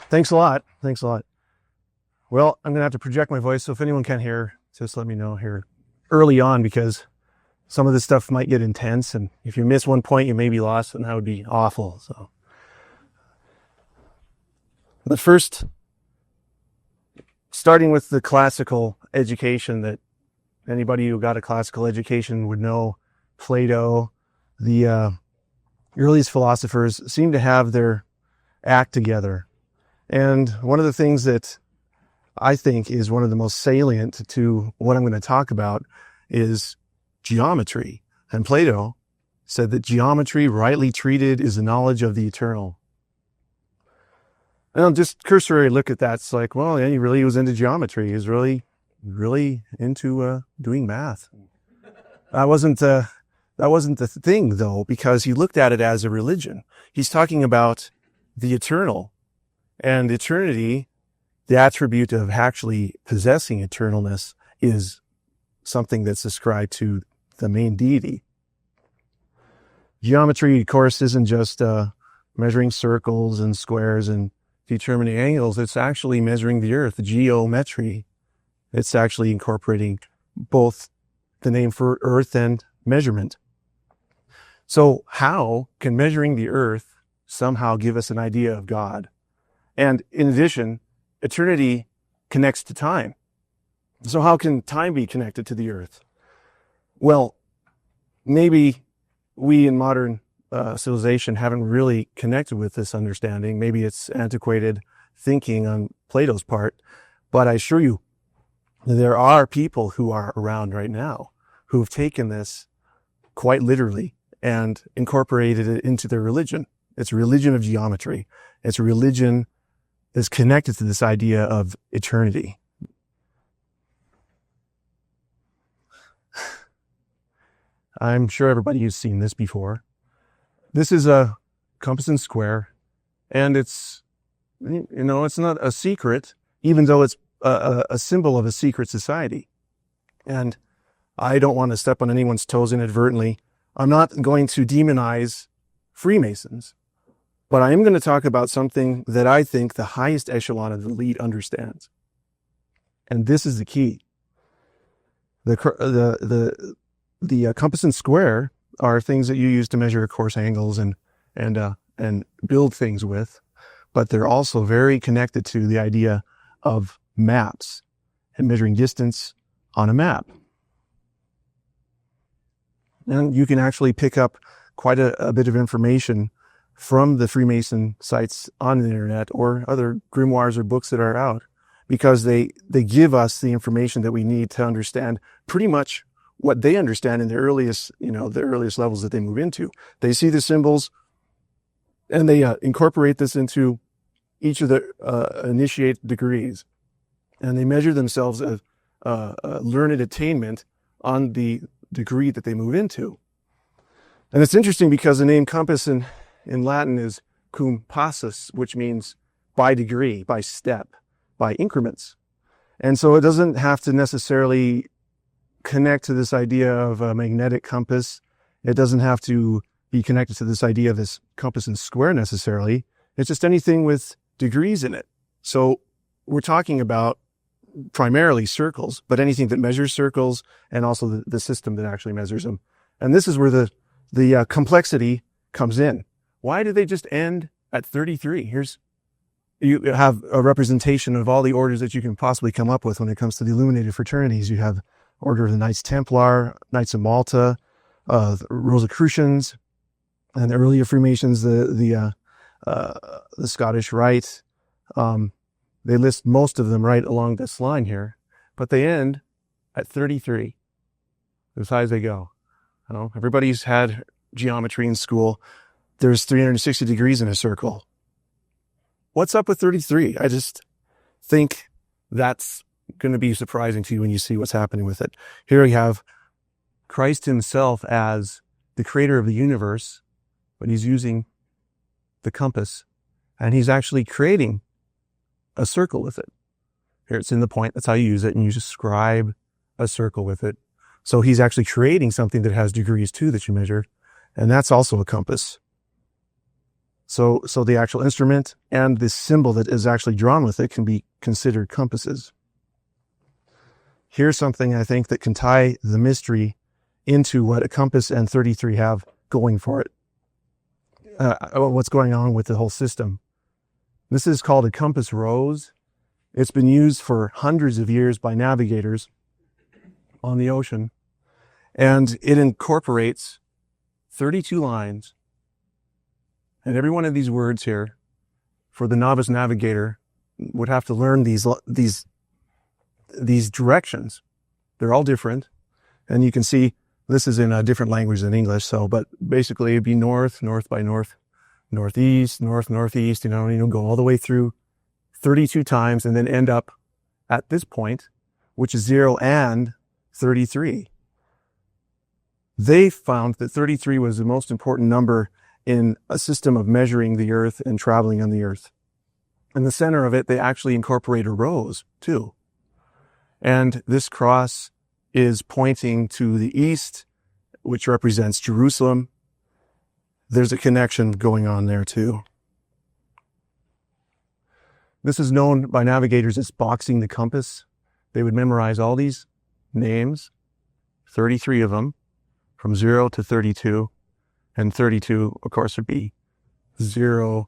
Thanks a lot. Thanks a lot. Well, I'm going to have to project my voice, so if anyone can't hear, just let me know here early on, because some of this stuff might get intense, and if you miss one point, you may be lost, and that would be awful. So, but first, starting with the classical education that anybody who got a classical education would know, Plato, the earliest philosophers seem to have their act together. And one of the things that I think is one of the most salient to what I'm going to talk about is geometry. And Plato said that geometry, rightly treated, is the knowledge of the eternal. And just cursory look at that, it's like, well, yeah, he really was into geometry. He was really into doing math. That wasn't the thing, though, because he looked at it as a religion. He's talking about the eternal. And eternity, the attribute of actually possessing eternalness, is something that's ascribed to the main deity. Geometry, of course, isn't just measuring circles and squares and determining angles. It's actually measuring the earth, geometry. It's actually incorporating both the name for earth and measurement. So how can measuring the earth somehow give us an idea of God? And in addition, eternity connects to time. So how can time be connected to the earth? Well, maybe we in modern civilization haven't really connected with this understanding. Maybe it's antiquated thinking on Plato's part, but I assure you, there are people who are around right now who have taken this quite literally and incorporated it into their religion. It's a religion of geometry. It's a religion that's connected to this idea of eternity. I'm sure everybody has seen this before. This is a compass and square, and it's not a secret, even though it's a symbol of a secret society. And I don't want to step on anyone's toes inadvertently. I'm not going to demonize Freemasons, but I am going to talk about something that I think the highest echelon of the elite understands. And this is the key. The compass and square are things that you use to measure course angles and build things with, but they're also very connected to the idea of maps and measuring distance on a map. And you can actually pick up quite a bit of information from the Freemason sites on the internet or other grimoires or books that are out, because they give us the information that we need to understand pretty much what they understand in the earliest levels that they move into. They see the symbols and they incorporate this into each of the initiate degrees, and they measure themselves as learned attainment on the degree that they move into. And it's interesting because the name compass in Latin is cum passus, which means by degree, by step, by increments. And so it doesn't have to necessarily connect to this idea of a magnetic compass. It doesn't have to be connected to this idea of this compass and square necessarily. It's just anything with degrees in it. So we're talking about primarily circles, but anything that measures circles, and also the system that actually measures them. And this is where the complexity comes in. Why do they just end at 33? You have a representation of all the orders that you can possibly come up with when it comes to the illuminated fraternities. You have Order of the Knights Templar, Knights of Malta, the Rosicrucians, and the earlier Freemasons, the Scottish Rite. They list most of them right along this line here, but they end at 33, as high as they go. Everybody's had geometry in school. There's 360 degrees in a circle. What's up with 33? I just think that's going to be surprising to you when you see what's happening with it. Here we have Christ himself as the creator of the universe, but he's using the compass, and he's actually creating a circle with it. Here it's in the point. That's how you use it, and you just scribe a circle with it. So he's actually creating something that has degrees too that you measured, and that's also a compass. So the actual instrument and the symbol that is actually drawn with it can be considered compasses. Here's something I think that can tie the mystery into what a compass and 33 have going for it. What's going on with the whole system. This is called a compass rose. It's been used for hundreds of years by navigators on the ocean, and it incorporates 32 lines. And every one of these words here, for the novice navigator, would have to learn these directions. They're all different. And you can see this is in a different language than English. But basically it'd be north, north by north, northeast, north, northeast, go all the way through 32 times and then end up at this point, which is 0 and 33. They found that 33 was the most important number in a system of measuring the earth and traveling on the earth. In the center of it, they actually incorporate a rose too. And this cross is pointing to the east, which represents Jerusalem. There's a connection going on there too. This is known by navigators as boxing the compass. They would memorize all these names, 33 of them, from 0 to 32. And 32, of course, would be 0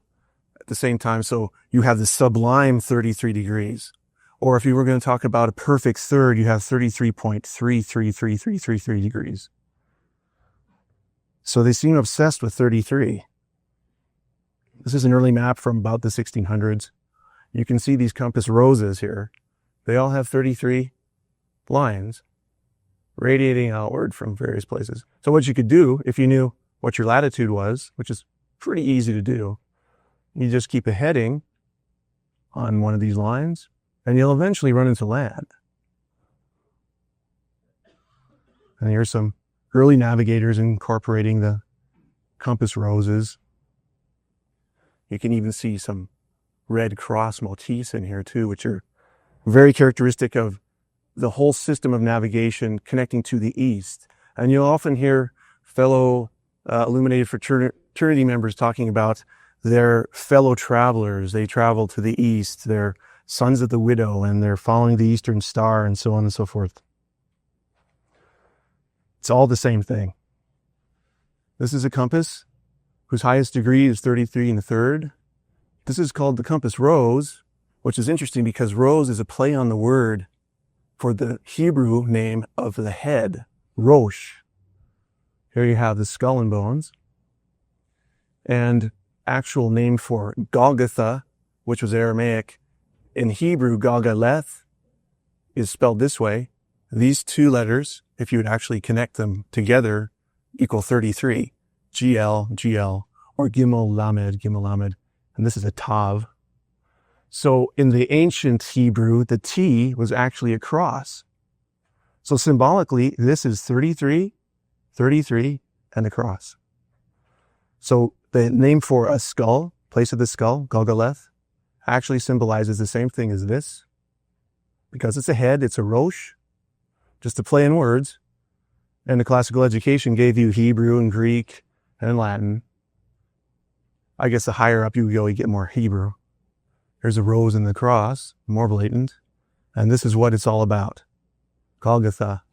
at the same time. So you have the sublime 33 degrees. Or if you were going to talk about a perfect third, you have 33.3333333 degrees. So they seem obsessed with 33. This is an early map from about the 1600s. You can see these compass roses here. They all have 33 lines radiating outward from various places. So what you could do, if you knew what your latitude was, which is pretty easy to do, you just keep a heading on one of these lines, and you'll eventually run into land. And here's some early navigators incorporating the compass roses. You can even see some red cross motifs in here too, which are very characteristic of the whole system of navigation connecting to the east. And you'll often hear fellow illuminated fraternity members talking about their fellow travelers. They travel to the east. They're sons of the widow, and they're following the eastern star, and so on and so forth. It's all the same thing. This is a compass whose highest degree is 33 1/3. This is called the compass rose, which is interesting because rose is a play on the word for the Hebrew name of the head, Rosh. Here you have the skull and bones. And actual name for Golgotha, which was Aramaic, in Hebrew, Galgaleth, is spelled this way. These two letters, if you would actually connect them together, equal 33. GL, GL, or Gimel Lamed, Gimel Lamed. And this is a Tav. So in the ancient Hebrew, the T was actually a cross. So symbolically, this is 33, 33, and a cross. So the name for a skull, place of the skull, Galgaleth, actually symbolizes the same thing as this. Because it's a head, it's a Rosh, just a play in words. And the classical education gave you Hebrew and Greek and Latin. I guess the higher up you go, you get more Hebrew. There's a rose in the cross, more blatant. And this is what it's all about. Golgotha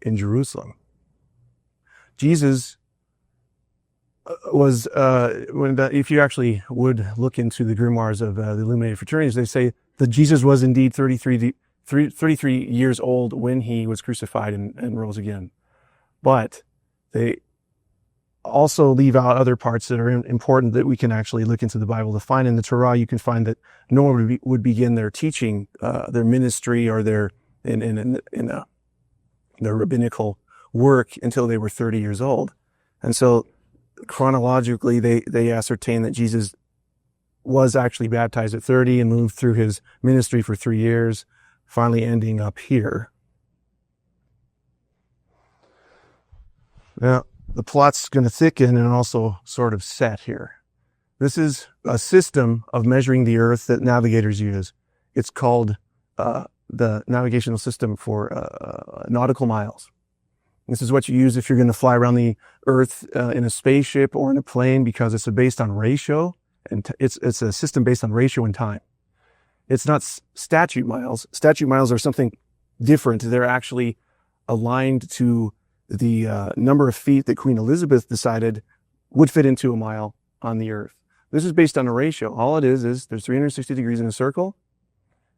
in Jerusalem. Jesus was, if you actually would look into the grimoires of the illuminated fraternities, they say that Jesus was indeed 33 years old when he was crucified and rose again. But they also leave out other parts that are important that we can actually look into the Bible to find. In the Torah, you can find that no one would begin their teaching, their ministry, or their rabbinical work until they were 30 years old. And so chronologically, they ascertain that Jesus was actually baptized at 30 and moved through his ministry for 3 years, finally ending up here. Now, the plot's going to thicken and also sort of set here. This is a system of measuring the earth that navigators use. It's called the navigational system for nautical miles. This is what you use if you're going to fly around the earth in a spaceship or in a plane, because it's based on ratio. And it's a system based on ratio and time. It's not statute miles. Statute miles are something different. They're actually aligned to the number of feet that Queen Elizabeth decided would fit into a mile on the earth. This is based on a ratio. All it is there's 360 degrees in a circle,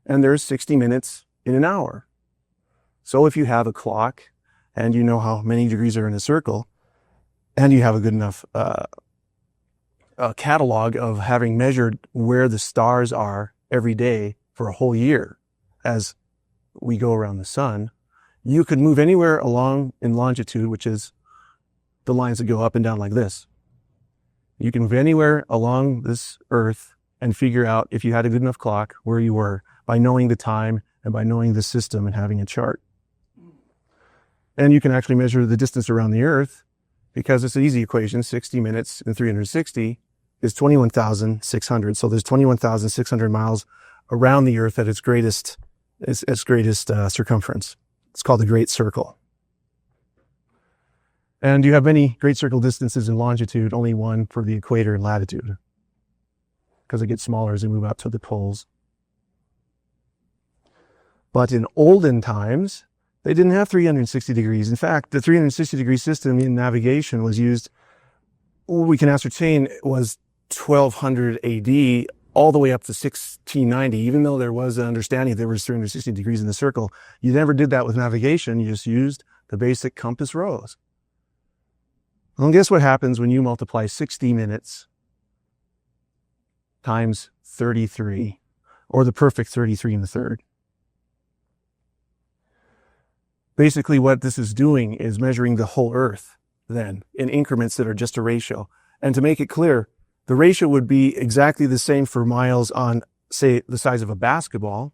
and there's 60 minutes in an hour. So if you have a clock, and you know how many degrees are in a circle, and you have a good enough catalog of having measured where the stars are every day for a whole year as we go around the sun, you could move anywhere along in longitude, which is the lines that go up and down like this. You can move anywhere along this earth and figure out, if you had a good enough clock, where you were by knowing the time and by knowing the system and having a chart. And you can actually measure the distance around the earth, because it's an easy equation. 60 minutes in 360 is 21,600. So there's 21,600 miles around the earth at its greatest circumference. It's called the Great Circle. And you have many great circle distances in longitude, only one for the equator and latitude, because it gets smaller as we move out to the poles. But in olden times, they didn't have 360 degrees. In fact, the 360 degree system in navigation was used, we can ascertain, was 1200 AD all the way up to 1690. Even though there was an understanding there was 360 degrees in the circle, you never did that with navigation. You just used the basic compass rose. Well, guess what happens when you multiply 60 minutes times 33, or the perfect 33 in the third? Basically, what this is doing is measuring the whole earth then in increments that are just a ratio. And to make it clear, the ratio would be exactly the same for miles on, say, the size of a basketball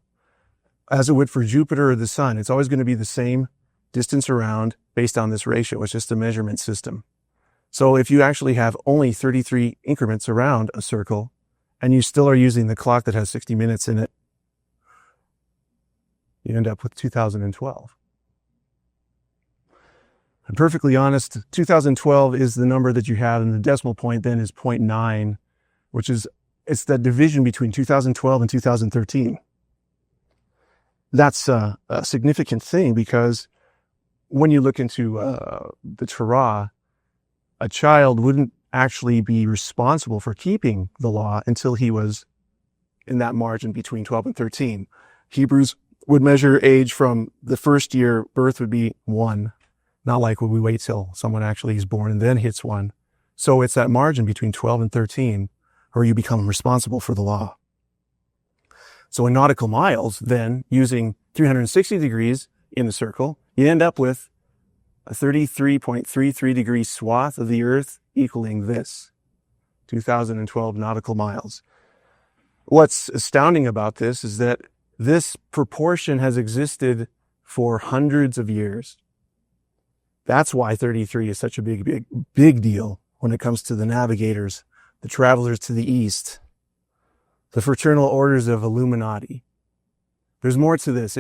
as it would for Jupiter or the sun. It's always going to be the same distance around based on this ratio. It's just a measurement system. So if you actually have only 33 increments around a circle and you still are using the clock that has 60 minutes in it, you end up with 2012. I'm perfectly honest, 2012 is the number that you have, and the decimal point then is 0.9, which is, it's that division between 2012 and 2013. That's a significant thing, because when you look into the Torah, a child wouldn't actually be responsible for keeping the law until he was in that margin between 12 and 13. Hebrews would measure age from the first year birth would be 1. Not like when we wait till someone actually is born and then hits 1. So it's that margin between 12 and 13 where you become responsible for the law. So in nautical miles, then, using 360 degrees in the circle, you end up with a 33.33 degree swath of the earth equaling this, 2012 nautical miles. What's astounding about this is that this proportion has existed for hundreds of years. That's why 33 is such a big deal when it comes to the navigators, the travelers to the east, the fraternal orders of Illuminati. There's more to this.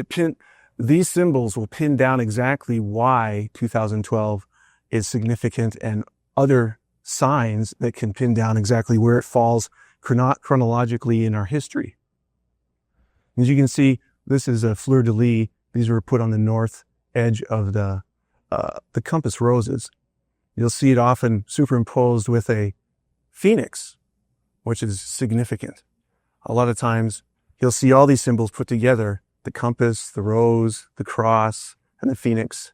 These symbols will pin down exactly why 2012 is significant, and other signs that can pin down exactly where it falls chronologically in our history. As you can see, this is a fleur-de-lis. These were put on the north edge of the compass roses. You'll see it often superimposed with a phoenix, which is significant. A lot of times you'll see all these symbols put together, the compass, the rose, the cross, and the phoenix.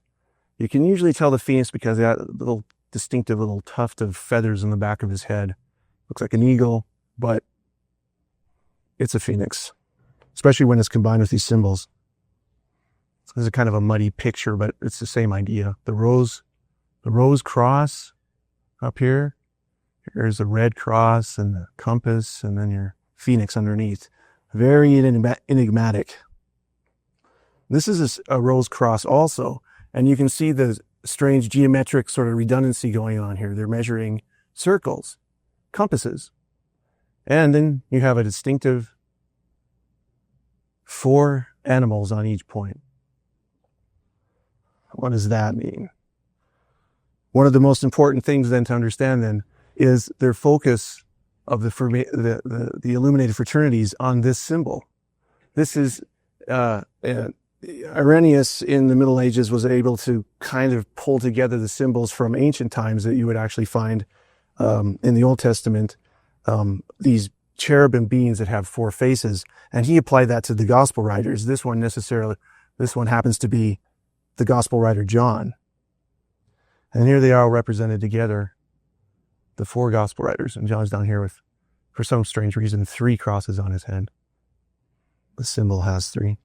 You can usually tell the phoenix because he had a little distinctive little tuft of feathers on the back of his head. Looks like an eagle, but it's a phoenix, especially when it's combined with these symbols. This is kind of a muddy picture, but it's the same idea. The rose cross up here. Here's the red cross and the compass, and then your phoenix underneath. Very enigmatic. This is a rose cross also, and you can see the strange geometric sort of redundancy going on here. They're measuring circles, compasses, and then you have a distinctive 4 animals on each point. What does that mean? One of the most important things then to understand then is their focus of the illuminated fraternities on this symbol. This is Irenaeus in the Middle Ages was able to kind of pull together the symbols from ancient times that you would actually find in the Old Testament, these cherubim beings that have 4 faces, and he applied that to the gospel writers. This one happens to be the gospel writer John. And here they are all represented together, the 4 gospel writers, and John's down here with, for some strange reason, 3 crosses on his head. The symbol has 3.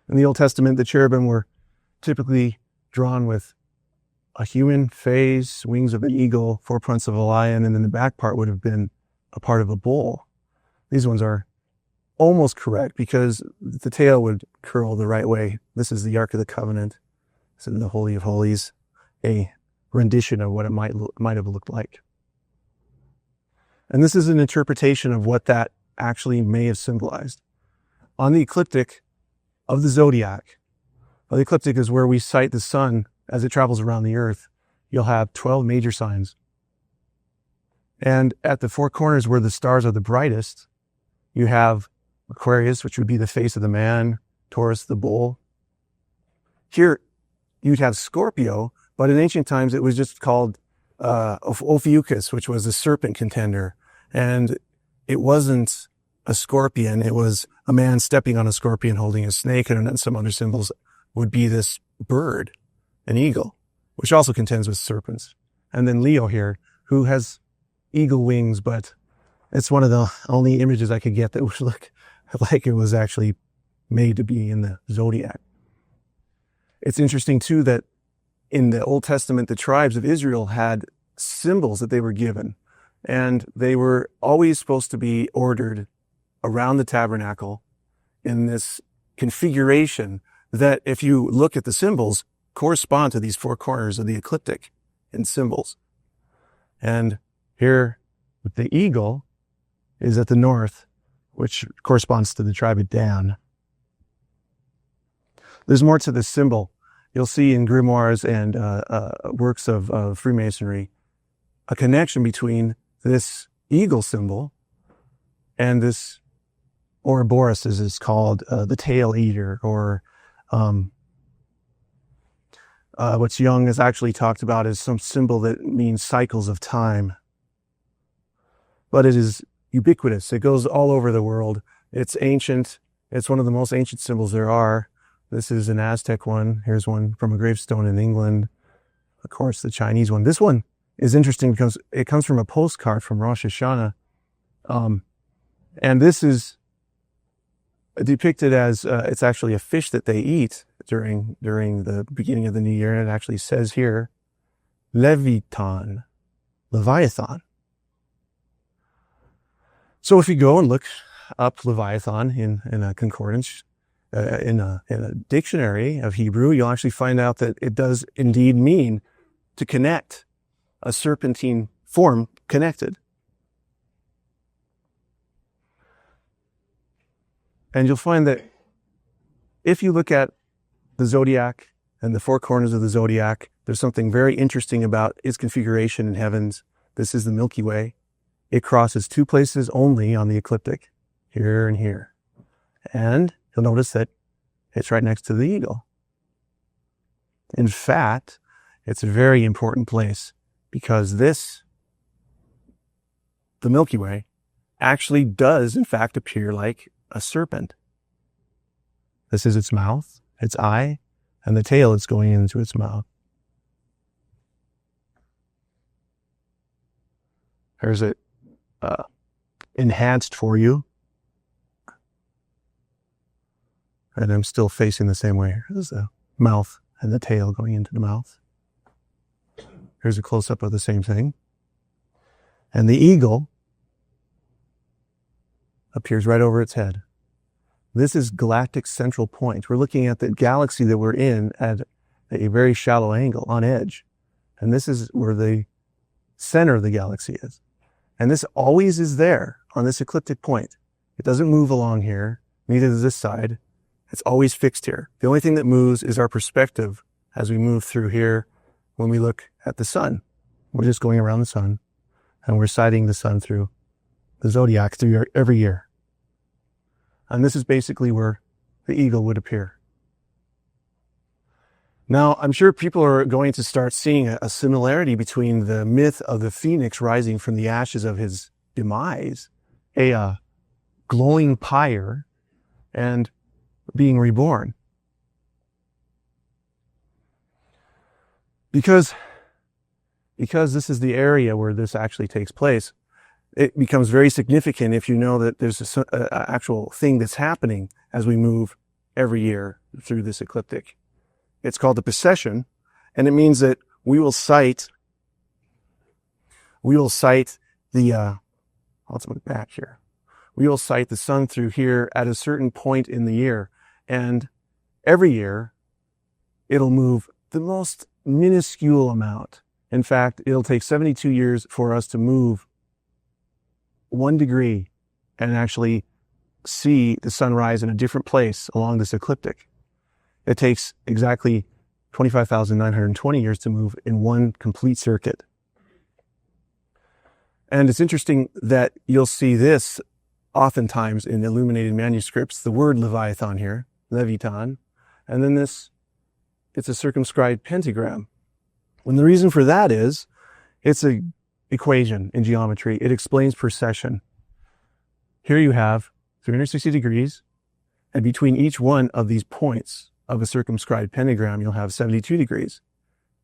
In the Old Testament, the cherubim were typically drawn with a human face, wings of an eagle, 4 fronts of a lion, and then the back part would have been a part of a bull. These ones are almost correct because the tail would curl the right way. This is the Ark of the Covenant. This is the Holy of Holies, a rendition of what it might have looked like. And this is an interpretation of what that actually may have symbolized. On the ecliptic of the zodiac, the ecliptic is where we sight the sun as it travels around the earth. You'll have 12 major signs. And at the 4 corners where the stars are the brightest, you have Aquarius, which would be the face of the man, Taurus, the bull. Here, you'd have Scorpio, but in ancient times it was just called Ophiuchus, which was the serpent contender. And it wasn't a scorpion, it was a man stepping on a scorpion holding a snake, and then some other symbols would be this bird, an eagle, which also contends with serpents. And then Leo here, who has eagle wings, but it's one of the only images I could get that would look like it was actually made to be in the zodiac. It's interesting too that in the Old Testament, the tribes of Israel had symbols that they were given, and they were always supposed to be ordered around the tabernacle in this configuration that, if you look at the symbols, correspond to these 4 corners of the ecliptic in symbols. And here with the eagle is at the north, which corresponds to the tribe of Dan. There's more to this symbol. You'll see in grimoires and works of Freemasonry a connection between this eagle symbol and this Ouroboros, as it's called, the tail eater, or what Jung has actually talked about as some symbol that means cycles of time. But it is ubiquitous. It goes all over the world. It's ancient. It's one of the most ancient symbols there are. This is an Aztec one. Here's one from a gravestone in England. Of course, the Chinese one. This one is interesting because it comes from a postcard from Rosh Hashanah. And this is depicted as, it's actually a fish that they eat during the beginning of the new year. And it actually says here, Leviathan. So if you go and look up Leviathan in a concordance, in a dictionary of Hebrew, you'll actually find out that it does indeed mean to connect, a serpentine form connected. And you'll find that if you look at the zodiac and the 4 corners of the zodiac, there's something very interesting about its configuration in heavens. This is the Milky Way. It crosses 2 places only on the ecliptic, here and here. And you'll notice that it's right next to the eagle. In fact, it's a very important place because this, the Milky Way, actually does in fact appear like a serpent. This is its mouth, its eye, and the tail is going into its mouth. Here's it enhanced for you. And I'm still facing the same way. Here's the mouth and the tail going into the mouth. Here's a close-up of the same thing. And the eagle appears right over its head. This is galactic central point. We're looking at the galaxy that we're in at a very shallow angle, on edge. And this is where the center of the galaxy is. And this always is there on this ecliptic point. It doesn't move along here, neither does this side. It's always fixed here. The only thing that moves is our perspective as we move through here when we look at the sun. We're just going around the sun. And we're sighting the sun through the zodiac through every year. And this is basically where the eagle would appear. Now, I'm sure people are going to start seeing a similarity between the myth of the phoenix rising from the ashes of his demise, a glowing pyre, and being reborn. Because this is the area where this actually takes place, it becomes very significant if you know that there's an actual thing that's happening as we move every year through this ecliptic. It's called the precession, and it means that we will sight the, let's move back here. We will sight the sun through here at a certain point in the year, and every year it'll move the most minuscule amount. In fact, it'll take 72 years for us to move 1 degree and actually see the sunrise in a different place along this ecliptic. It takes exactly 25,920 years to move in one complete circuit. And it's interesting that you'll see this oftentimes in illuminated manuscripts, the word Leviathan here, Levitan, and then it's a circumscribed pentagram. And the reason for that is, it's an equation in geometry. It explains precession. Here you have 360 degrees, and between each one of these points of a circumscribed pentagram, you'll have 72 degrees.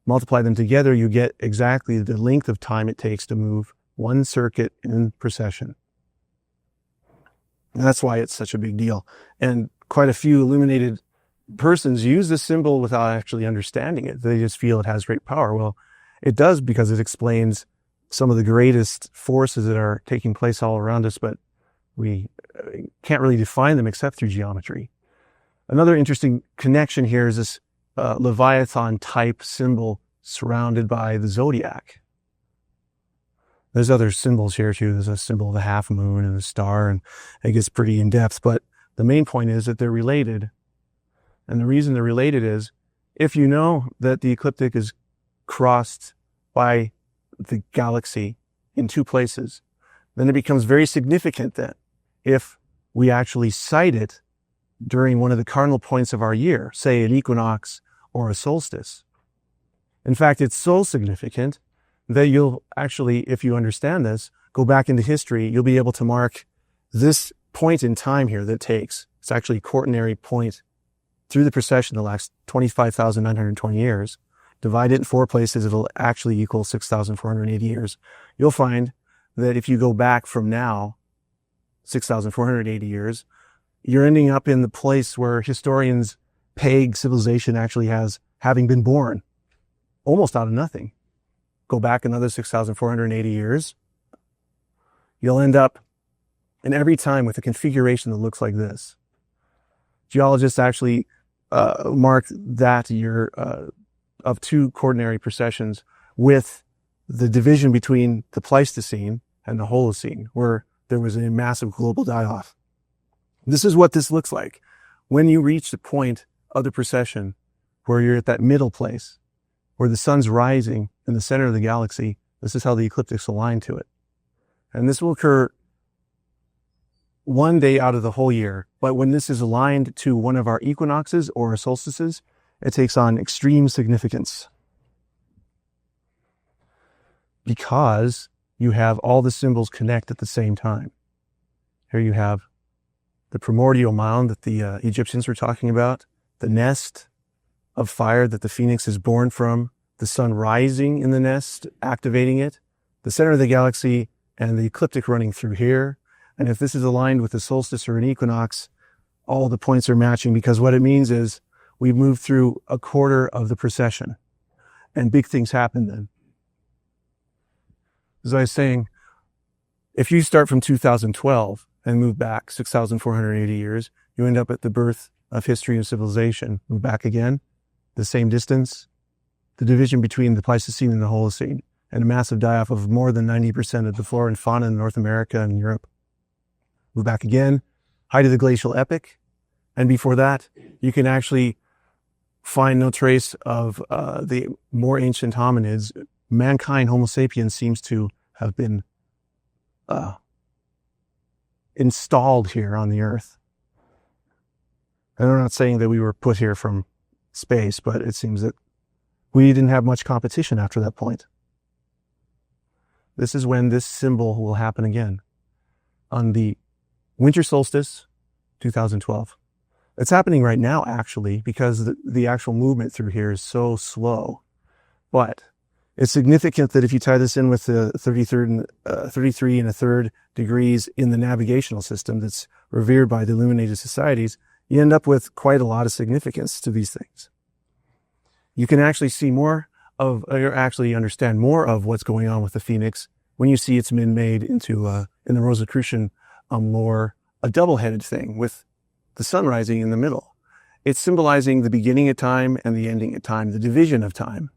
Multiply them together, you get exactly the length of time it takes to move one circuit in precession. And that's why it's such a big deal. And quite a few illuminated persons use this symbol without actually understanding it. They just feel it has great power. Well, it does, because it explains some of the greatest forces that are taking place all around us, but we can't really define them except through geometry. Another interesting connection here is this Leviathan type symbol surrounded by the zodiac. There's other symbols here too. There's a symbol of the half moon and the star, and it gets pretty in depth, but the main point is that they're related. And the reason they're related is, if you know that the ecliptic is crossed by the galaxy in two places, then it becomes very significant that if we actually sight it during one of the cardinal points of our year, say an equinox or a solstice. In fact, it's so significant that you'll actually, if you understand this, go back into history, you'll be able to mark this point in time here that it takes. It's actually a quaternary point through the precession that lasts 25,920 years. Divide it in 4 places, it'll actually equal 6,480 years. You'll find that if you go back from now, 6,480 years, you're ending up in the place where historians peg civilization actually has, having been born, almost out of nothing. Go back another 6,480 years, you'll end up in every time with a configuration that looks like this. Geologists actually mark that year of 2 quaternary precessions with the division between the Pleistocene and the Holocene, where there was a massive global die-off. This is what this looks like. When you reach the point of the precession where you're at that middle place, where the sun's rising in the center of the galaxy, this is how the ecliptics align to it. And this will occur one day out of the whole year. But when this is aligned to one of our equinoxes or solstices, it takes on extreme significance, because you have all the symbols connect at the same time. Here you have the primordial mound that the Egyptians were talking about, the nest of fire that the phoenix is born from, the sun rising in the nest, activating it, the center of the galaxy, and the ecliptic running through here. And if this is aligned with a solstice or an equinox, all the points are matching, because what it means is we've moved through a quarter of the precession, and big things happen then. As I was saying, if you start from 2012 and move back 6,480 years, you end up at the birth of history and civilization. Move back again, the same distance, the division between the Pleistocene and the Holocene, and a massive die-off of more than 90% of the flora and fauna in North America and Europe. Move back again, height of the glacial epoch, and before that, you can actually find no trace of the more ancient hominids. Mankind, Homo sapiens, seems to have been installed here on the earth. And I'm not saying that we were put here from space, but it seems that we didn't have much competition after that point. This is when this symbol will happen again. On the winter solstice, 2012. It's happening right now, actually, because the actual movement through here is so slow. But it's significant that if you tie this in with the 33 and a third degrees in the navigational system that's revered by the illuminated societies, you end up with quite a lot of significance to these things. You can actually see more of, or actually understand more of what's going on with the phoenix when you see it's been made into, in the Rosicrucian lore, a double-headed thing with the sun rising in the middle. It's symbolizing the beginning of time and the ending of time, the division of time,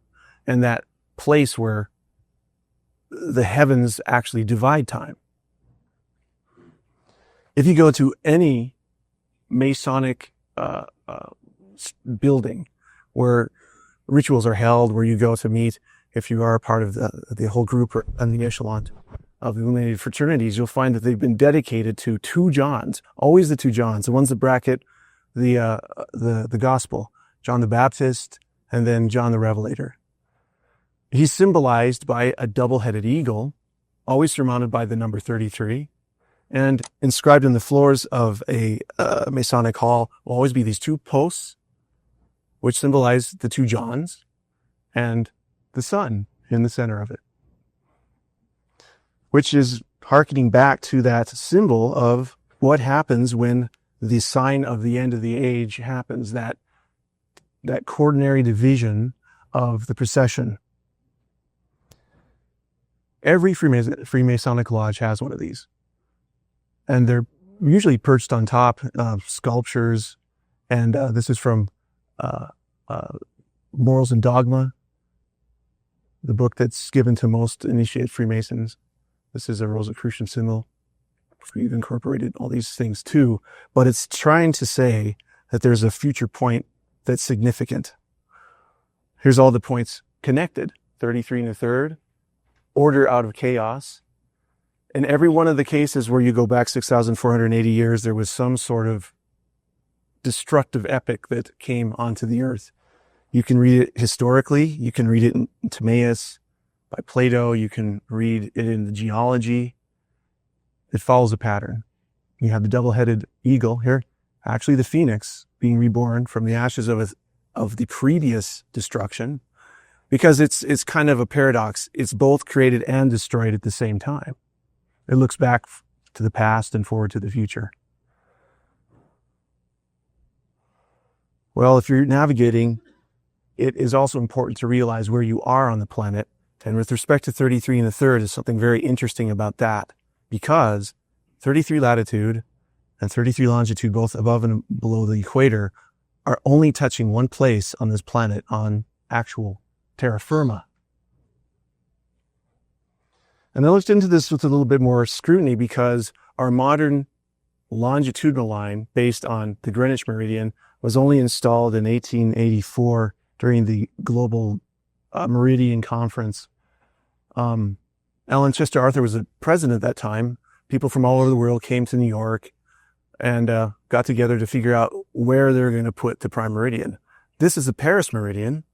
and that place where the heavens actually divide time. If you go to any Masonic building where rituals are held, where you go to meet, if you are a part of the whole group or in the echelon of the illuminated fraternities, you'll find that they've been dedicated to two Johns, always the two Johns, the ones that bracket the gospel, John the Baptist and then John the Revelator. He's symbolized by a double-headed eagle, always surmounted by the number 33, and inscribed in the floors of a Masonic hall will always be these two posts, which symbolize the two Johns and the sun in the center of it, which is hearkening back to that symbol of what happens when the sign of the end of the age happens, that coordinary division of the procession. Every Freemasonic lodge has one of these, and they're usually perched on top of sculptures. And this is from Morals and Dogma, the book that's given to most initiated Freemasons. This is a Rosicrucian symbol. We've incorporated all these things too, but it's trying to say that there's a future point that's significant. Here's all the points connected: 33 and a third, order out of chaos. In every one of the cases where you go back 6,480 years, there was some sort of destructive epic that came onto the earth. You can read it historically. You can read it in Timaeus by Plato. You can read it in the geology. It follows a pattern. You have the double-headed eagle here, actually the phoenix being reborn from the ashes of the previous destruction, because it's kind of a paradox. It's both created and destroyed at the same time. It looks back to the past and forward to the future. Well, if you're navigating, it is also important to realize where you are on the planet. And with respect to 33 and a third, is something very interesting about that, because 33 latitude and 33 longitude, both above and below the equator, are only touching one place on this planet on actual terra firma. And I looked into this with a little bit more scrutiny, because our modern longitudinal line based on the Greenwich meridian was only installed in 1884 during the Global Meridian Conference. Alan Chester Arthur was the president at that time. People from all over the world came to New York and got together to figure out where they're going to put the prime meridian. This is the Paris meridian,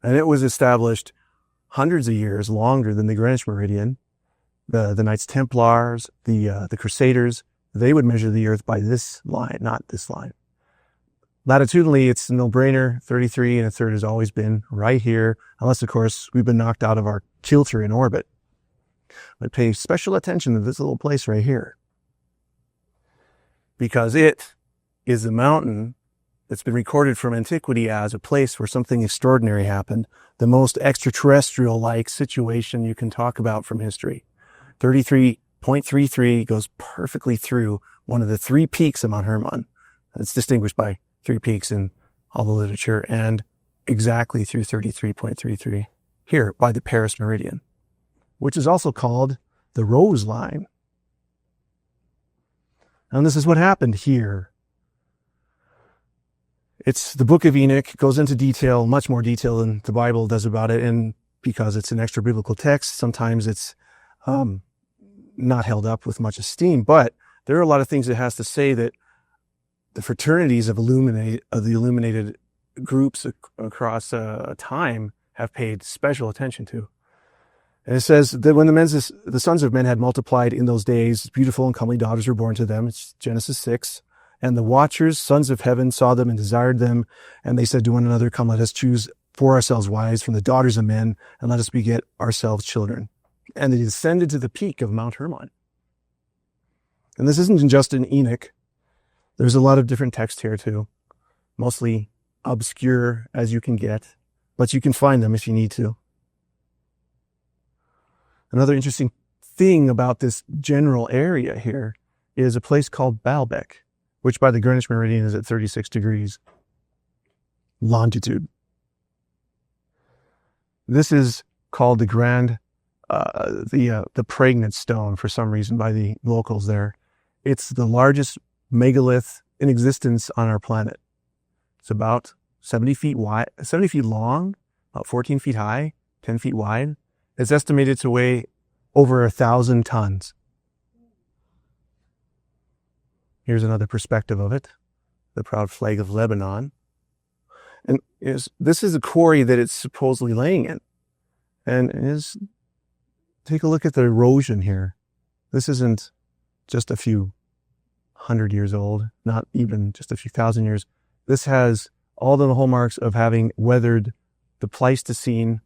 and it was established hundreds of years longer than the Greenwich meridian. The Knights Templars, the Crusaders, they would measure the earth by this line, not this line. Latitudinally, it's a no-brainer. 33 and a third has always been right here, unless, of course, we've been knocked out of our kilter in orbit. But pay special attention to this little place right here, because it is a mountain that's been recorded from antiquity as a place where something extraordinary happened, the most extraterrestrial-like situation you can talk about from history. 33.33 goes perfectly through one of the three peaks of Mount Hermon. It's distinguished by three peaks in all the literature, and exactly through 33.33 here by the Paris meridian, which is also called the Rose Line. And this is what happened here. It's the Book of Enoch, goes into detail, much more detail than the Bible does about it, and because it's an extra biblical text, sometimes it's not held up with much esteem. But there are a lot of things it has to say that the fraternities of the illuminated groups across time have paid special attention to. And it says that when the sons of men had multiplied in those days, beautiful and comely daughters were born to them. It's Genesis 6. And the watchers, sons of heaven, saw them and desired them. And they said to one another, come, let us choose for ourselves wives from the daughters of men, and let us beget ourselves children. And they descended to the peak of Mount Hermon. And this isn't just in Enoch. There's a lot of different text here too, mostly obscure as you can get, but you can find them if you need to. Another interesting thing about this general area here is a place called Baalbek, which by the Greenwich meridian is at 36 degrees longitude. This is called the pregnant stone for some reason by the locals there. It's the largest megalith in existence on our planet. It's about 70 feet wide, 70 feet long, about 14 feet high, 10 feet wide. It's estimated to weigh over 1,000 tons. Here's another perspective of it. The proud flag of Lebanon. And this is a quarry that it's supposedly laying in. And take a look at the erosion here. This isn't just a few 100 years old, not even just a few thousand years. This has all the hallmarks of having weathered the Pleistocene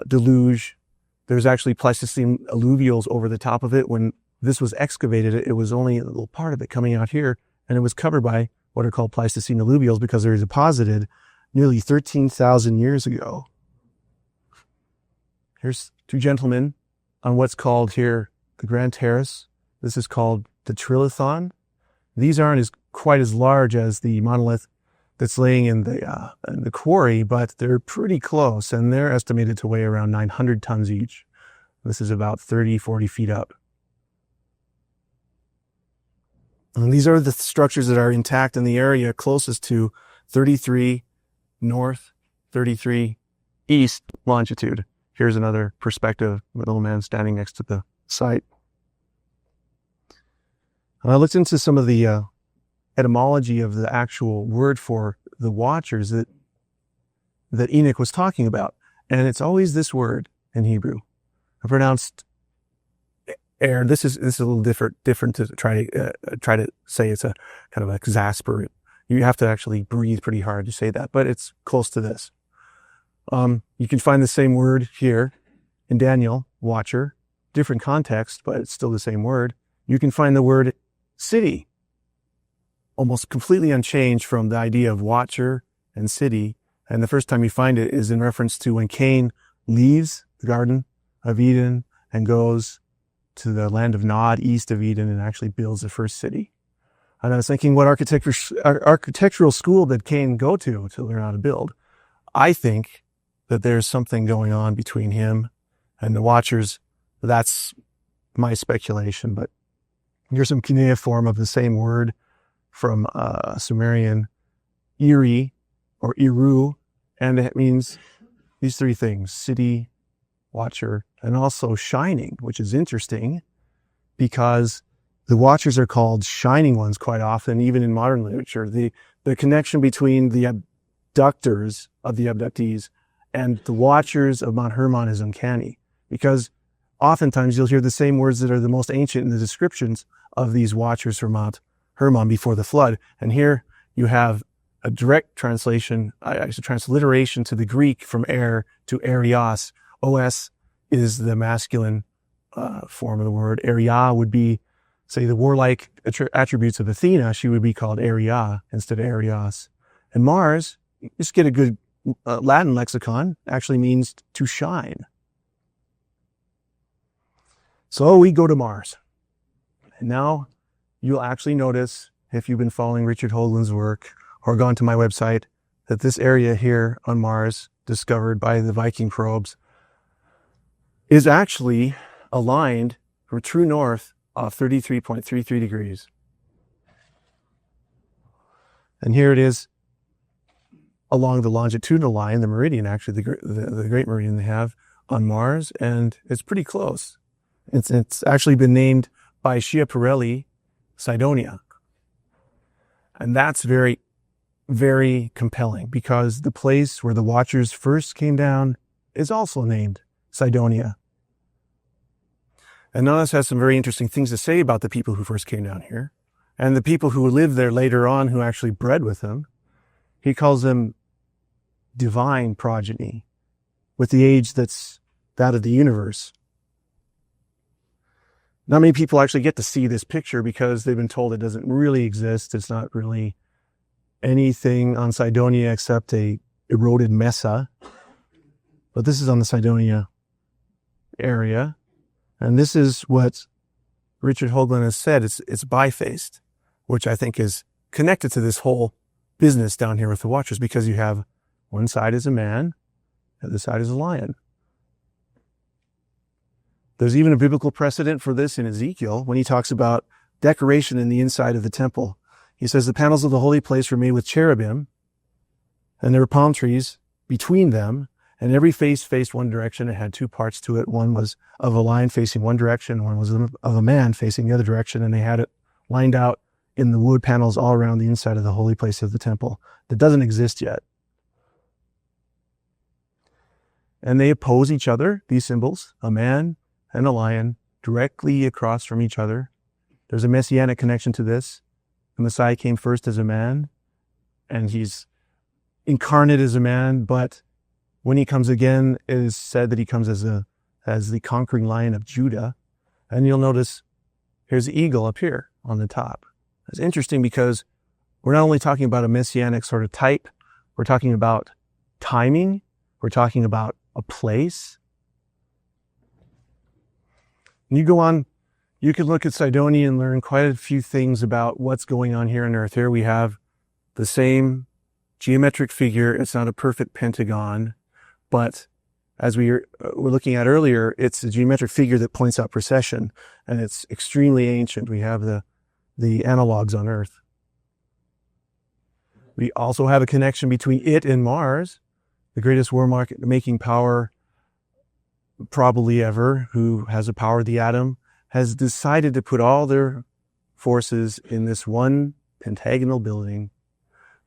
deluge. There's actually Pleistocene alluvials over the top of it. When this was excavated, it was only a little part of it coming out here, and it was covered by what are called Pleistocene alluvials because they were deposited nearly 13,000 years ago. Here's two gentlemen on what's called here the Grand Terrace. This is called the Trilithon. These aren't quite as large as the monolith that's laying in the quarry, but they're pretty close, and they're estimated to weigh around 900 tons each. This is about 30, 40 feet up. And these are the structures that are intact in the area closest to 33 north, 33 east longitude. Here's another perspective, a little man standing next to the site. I looked into some of the etymology of the actual word for the watchers that Enoch was talking about. And it's always this word in Hebrew, pronounced air. This is a little different to try to say. It's a kind of exasperate. You have to actually breathe pretty hard to say that, but it's close to this. You can find the same word here in Daniel, watcher, different context, but it's still the same word. You can find the word city, almost completely unchanged from the idea of watcher and city. And the first time you find it is in reference to when Cain leaves the Garden of Eden and goes to the land of Nod, east of Eden, and actually builds the first city. And I was thinking, what architectural school did Cain go to learn how to build? I think that there's something going on between him and the watchers. That's my speculation, but here's some cuneiform of the same word from Sumerian, Iri or Iru, and it means these three things: city, watcher, and also shining, which is interesting because the watchers are called shining ones quite often, even in modern literature. The connection between the abductors of the abductees and the watchers of Mount Hermon is uncanny, because oftentimes you'll hear the same words that are the most ancient in the descriptions of these watchers from Mount Hermon before the flood. And here you have a direct translation, a transliteration to the Greek from air to Arios. Os is the masculine form of the word. Aria would be, say, the warlike attributes of Athena. She would be called Aria instead of Arios. And Mars, just get a good Latin lexicon, actually means to shine. So we go to Mars. And now you'll actually notice, if you've been following Richard Hoagland's work or gone to my website, that this area here on Mars, discovered by the Viking probes, is actually aligned from true north of 33.33 degrees. And here it is along the longitudinal line, the meridian, actually, the great meridian they have, on Mars, and it's pretty close. It's actually been named by Schiaparelli Cydonia. And that's very, very compelling because the place where the Watchers first came down is also named Cydonia. And Nonus has some very interesting things to say about the people who first came down here and the people who lived there later on who actually bred with them. He calls them divine progeny with the age that's that of the universe. Not many people actually get to see this picture because they've been told it doesn't really exist. It's not really anything on Cydonia except a eroded mesa. But this is on the Cydonia area. And this is what Richard Hoagland has said. It's bifaced, which I think is connected to this whole business down here with the Watchers, because you have one side is a man, the other side is a lion. There's even a biblical precedent for this in Ezekiel when he talks about decoration in the inside of the temple. He says the panels of the holy place were made with cherubim, and there were palm trees between them, and every face faced one direction. It had two parts to it. One was of a lion facing one direction, one was of a man facing the other direction, and they had it lined out in the wood panels all around the inside of the holy place of the temple that doesn't exist yet. And they oppose each other, these symbols, a man and a lion, directly across from each other. There's a messianic connection to this. The Messiah came first as a man, and he's incarnate as a man, but when he comes again, it is said that he comes as the conquering lion of Judah. And you'll notice here's the eagle up here on the top. It's interesting because we're not only talking about a messianic sort of type, we're talking about timing, we're talking about a place. And you go on, you can look at Cydonia and learn quite a few things about what's going on here on Earth. Here we have the same geometric figure. It's not a perfect pentagon, but as we were looking at earlier, it's a geometric figure that points out precession, and it's extremely ancient. We have the analogs on Earth. We also have a connection between it and Mars, the greatest war-making power probably ever, who has the power of the atom, has decided to put all their forces in this one pentagonal building.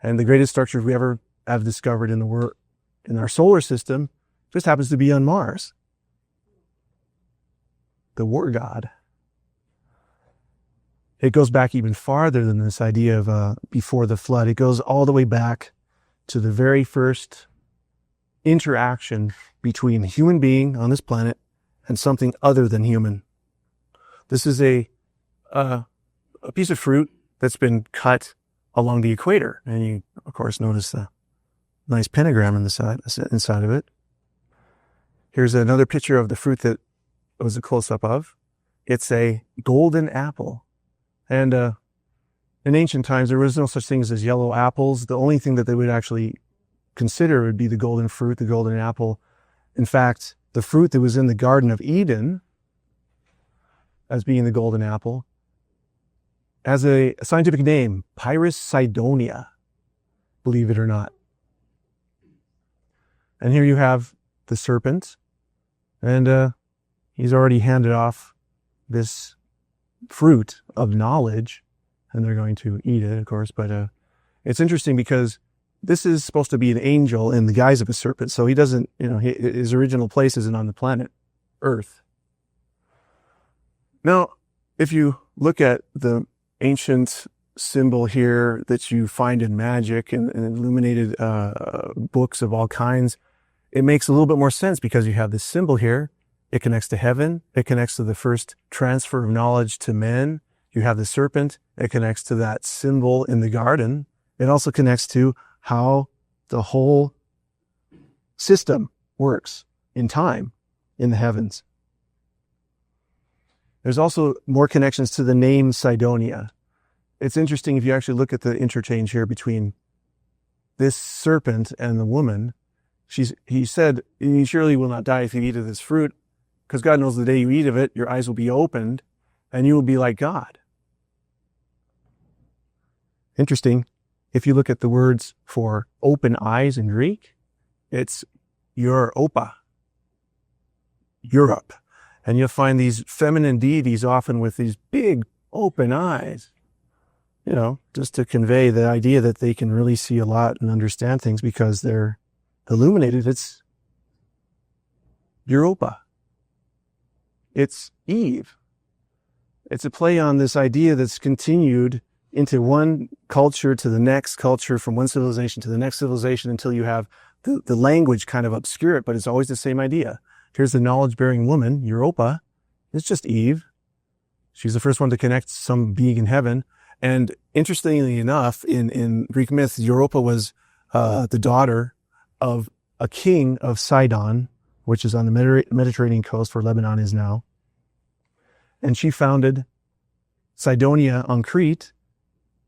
And the greatest structure we ever have discovered in our solar system just happens to be on Mars. The war god. It goes back even farther than this idea of before the flood. It goes all the way back to the very first interaction between a human being on this planet and something other than human. This is a piece of fruit that's been cut along the equator. And you, of course, notice the nice pentagram inside of it. Here's another picture of the fruit that was a close-up of. It's a golden apple. And in ancient times, there was no such things as yellow apples. The only thing that they would actually consider would be the golden fruit, the golden apple. In fact, the fruit that was in the Garden of Eden as being the golden apple has a scientific name, Pyrus Cydonia, believe it or not. And here you have the serpent, and he's already handed off this fruit of knowledge, and they're going to eat it, of course. But it's interesting because this is supposed to be an angel in the guise of a serpent, so he doesn't, his original place isn't on the planet Earth. Now, if you look at the ancient symbol here that you find in magic and illuminated books of all kinds, it makes a little bit more sense because you have this symbol here. It connects to heaven. It connects to the first transfer of knowledge to men. You have the serpent. It connects to that symbol in the garden. It also connects to how the whole system works in time in the heavens. There's also more connections to the name Cydonia. It's interesting if you actually look at the interchange here between this serpent and the woman. He said, "You surely will not die if you eat of this fruit, because God knows the day you eat of it, your eyes will be opened, and you will be like God." Interesting. If you look at the words for open eyes in Greek, it's your opa. Europe. And you'll find these feminine deities often with these big open eyes, just to convey the idea that they can really see a lot and understand things because they're illuminated. It's Europa. It's Eve. It's a play on this idea that's continued into one culture to the next culture, from one civilization to the next civilization, until you have the language kind of obscure it, but it's always the same idea. Here's the knowledge-bearing woman, Europa. It's just Eve. She's the first one to connect some being in heaven. And interestingly enough, in Greek myth, Europa was the daughter of a king of Sidon, which is on the Mediterranean coast where Lebanon is now. And she founded Cydonia on Crete,